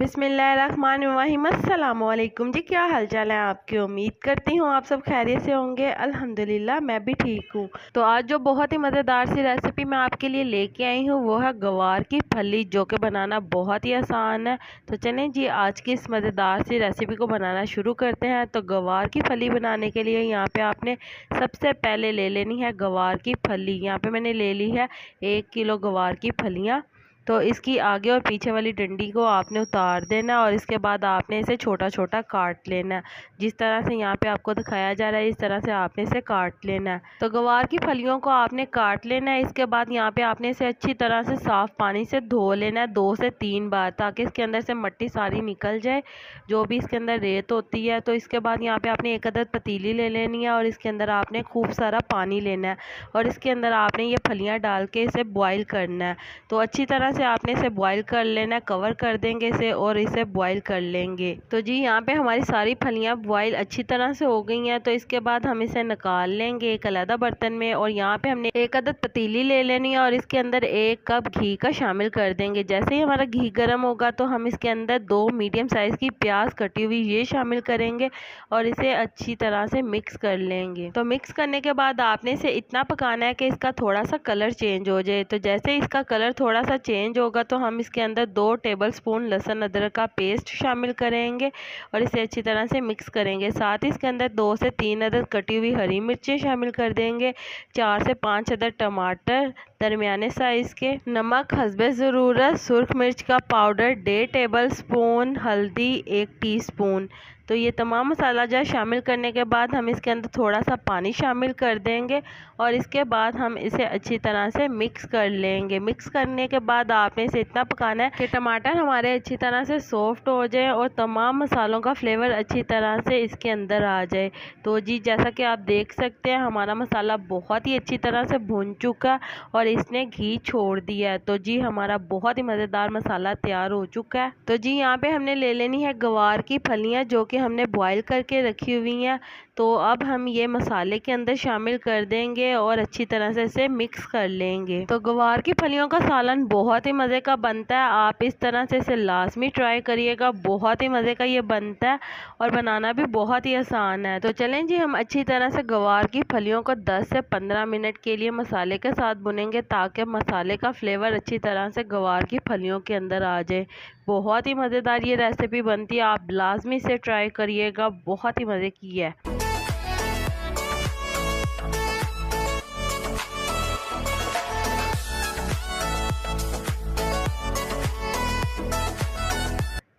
बिस्मिल्लाहिर्रहमानिर्रहीम। अस्सलामुअलैकुम जी, क्या हाल चाल है आपकी। उम्मीद करती हूँ आप सब खैरियत से होंगे। अल्हम्दुलिल्लाह मैं भी ठीक हूँ। तो आज जो बहुत ही मज़ेदार सी रेसिपी मैं आपके लिए लेके आई हूँ वो है गवार की फली, जो कि बनाना बहुत ही आसान है। तो चलें जी आज की इस मज़ेदार सी रेसिपी को बनाना शुरू करते हैं। तो गवार की फली बनाने के लिए यहाँ पे आपने सबसे पहले ले लेनी है गवार की फली। यहाँ पे मैंने ले ली है 1 किलो गवार की फलियाँ। तो इसकी आगे और पीछे वाली डंडी को आपने उतार देना और इसके बाद आपने इसे छोटा छोटा काट लेना है। जिस तरह से यहाँ पे आपको दिखाया जा रहा है इस तरह से आपने इसे काट लेना है। तो गवार की फलियों को आपने काट लेना है। इसके बाद यहाँ पे आपने इसे अच्छी तरह से साफ़ पानी से धो लेना है 2 से 3 बार, ताकि इसके अंदर से मिट्टी सारी निकल जाए, जो भी इसके अंदर रेत होती है। तो इसके बाद यहाँ पे आपने एक अदद पतीली ले लेनी है और इसके अंदर आपने खूब सारा पानी लेना है और इसके अंदर आपने ये फलियाँ डाल के इसे बॉयल करना है। तो अच्छी तरह से आपने इसे बॉईल कर लेना है, कवर कर देंगे इसे और इसे बॉईल कर लेंगे। तो जी यहाँ पे हमारी सारी फलियाँ बॉईल अच्छी तरह से हो गई हैं। तो इसके बाद हम इसे निकाल लेंगे एक अलग बर्तन में और यहाँ पे हमने एक अदद पतीली ले लेनी है और इसके अंदर 1 कप घी का शामिल कर देंगे। जैसे ही हमारा घी गर्म होगा तो हम इसके अंदर 2 मीडियम साइज की प्याज कटी हुई ये शामिल करेंगे और इसे अच्छी तरह से मिक्स कर लेंगे। तो मिक्स करने के बाद आपने इसे इतना पकाना है कि इसका थोड़ा सा कलर चेंज हो जाए। तो जैसे इसका कलर थोड़ा सा चेंज होगा तो हम इसके अंदर 2 टेबलस्पून लहसुन अदरक का पेस्ट शामिल करेंगे और इसे अच्छी तरह से मिक्स करेंगे। साथ ही इसके अंदर 2 से 3 अदद कटी हुई हरी मिर्चें शामिल कर देंगे, 4 से 5 अदद टमाटर दरमियाने साइज़ के, नमक हस्बे ज़रूरत, सुर्ख मिर्च का पाउडर 1.5 टेबलस्पून, हल्दी 1 टीस्पून। तो ये तमाम मसाला जो शामिल करने के बाद हम इसके अंदर थोड़ा सा पानी शामिल कर देंगे और इसके बाद हम इसे अच्छी तरह से मिक्स कर लेंगे। मिक्स करने के बाद आपने इसे इतना पकाना है कि टमाटर हमारे अच्छी तरह से सॉफ्ट हो जाए और तमाम मसालों का फ्लेवर अच्छी तरह से इसके अंदर आ जाए। तो जी जैसा कि आप देख सकते हैं हमारा मसाला बहुत ही अच्छी तरह से भुन चुका और इसने घी छोड़ दिया है। तो जी हमारा बहुत ही मज़ेदार मसाला तैयार हो चुका है। तो जी यहाँ पे हमने ले लेनी है गवार की फलियाँ, जो कि हमने बॉईल करके रखी हुई हैं। तो अब हम ये मसाले के अंदर शामिल कर देंगे और अच्छी तरह से इसे मिक्स कर लेंगे। तो गवार की फलियों का सालन बहुत ही मज़े का बनता है, आप इस तरह से इसे लाजमी ट्राई करिएगा। बहुत ही मज़े का ये बनता है और बनाना भी बहुत ही आसान है। तो चलें जी हम अच्छी तरह से गवार की फलियों को 10 से 15 मिनट के लिए मसाले के साथ भुनेंगे, ताकि मसाले का फ्लेवर अच्छी तरह से गवार की फलियों के अंदर आ जाए। बहुत ही मज़ेदार ये रेसिपी बनती है, आप लाजमी से ट्राई करिएगा, बहुत ही मज़े की है।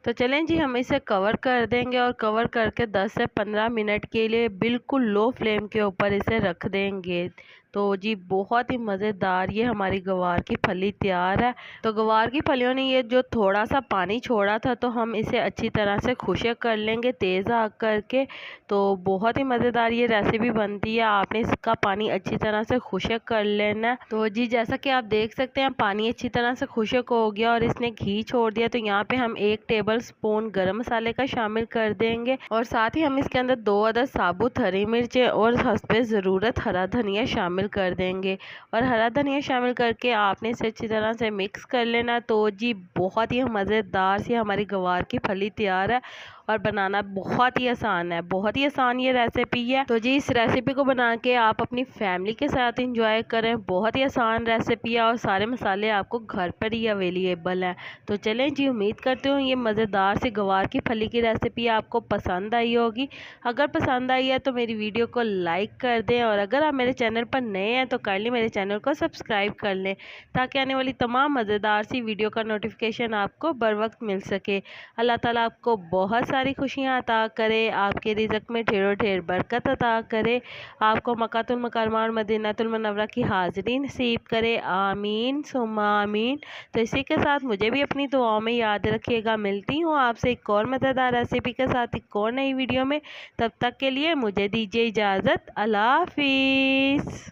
तो चलें जी हम इसे कवर कर देंगे और कवर करके 10 से 15 मिनट के लिए बिल्कुल लो फ्लेम के ऊपर इसे रख देंगे। तो जी बहुत ही मज़ेदार ये हमारी गवार की फली तैयार है। तो गवार की फलियों ने ये जो थोड़ा सा पानी छोड़ा था तो हम इसे अच्छी तरह से खुश्क कर लेंगे तेज़ आग करके। तो बहुत ही मज़ेदार ये रेसिपी बनती है, आपने इसका पानी अच्छी तरह से खुश्क कर लेना है। तो जी जैसा कि आप देख सकते हैं पानी अच्छी तरह से खुश्क हो गया और इसने घी छोड़ दिया। तो यहाँ पे हम 1 टेबलस्पून गरम मसाले का शामिल कर देंगे और साथ ही हम इसके अंदर 2 अदद साबुत हरी मिर्चें और हस्बे ज़रूरत हरा धनिया शामिल कर देंगे और हरा धनिया शामिल करके आपने इसे अच्छी तरह से मिक्स कर लेना। तो जी बहुत ही मज़ेदार सी हमारी गवार की फली तैयार है और बनाना बहुत ही आसान है, बहुत ही आसान ये रेसिपी है। तो जी इस रेसिपी को बना के आप अपनी फैमिली के साथ इंजॉय करें, बहुत ही आसान रेसिपी है और सारे मसाले आपको घर पर ही अवेलेबल हैं। तो चलें जी उम्मीद करती हूँ ये मज़ेदार सी गवार की फली की रेसिपी आपको पसंद आई होगी। अगर पसंद आई है तो मेरी वीडियो को लाइक कर दें और अगर आप मेरे चैनल पर नए हैं तो काइंडली मेरे चैनल को सब्सक्राइब कर लें, ताकि आने वाली तमाम मज़ेदार सी वीडियो का नोटिफिकेशन आपको बर वक्त मिल सके। अल्लाह ताला आपको बहुत सारी खुशियाँ अता करे, आपके रिज़्क़ में ढेरों ढेर बरकत अता करे, आपको मक्कातुल मुकर्रमा और मदीनातुल मुनव्वरा की हाज़िरी नसीब करे। आमीन सुम्मा आमीन। तो इसी के साथ मुझे भी अपनी दुआओं में याद रखिएगा। मिलती हूँ आपसे एक और मज़ेदार रेसिपी के साथ एक और नई वीडियो में। तब तक के लिए मुझे दीजिए इजाज़त। अल्लाह हाफ़िज़।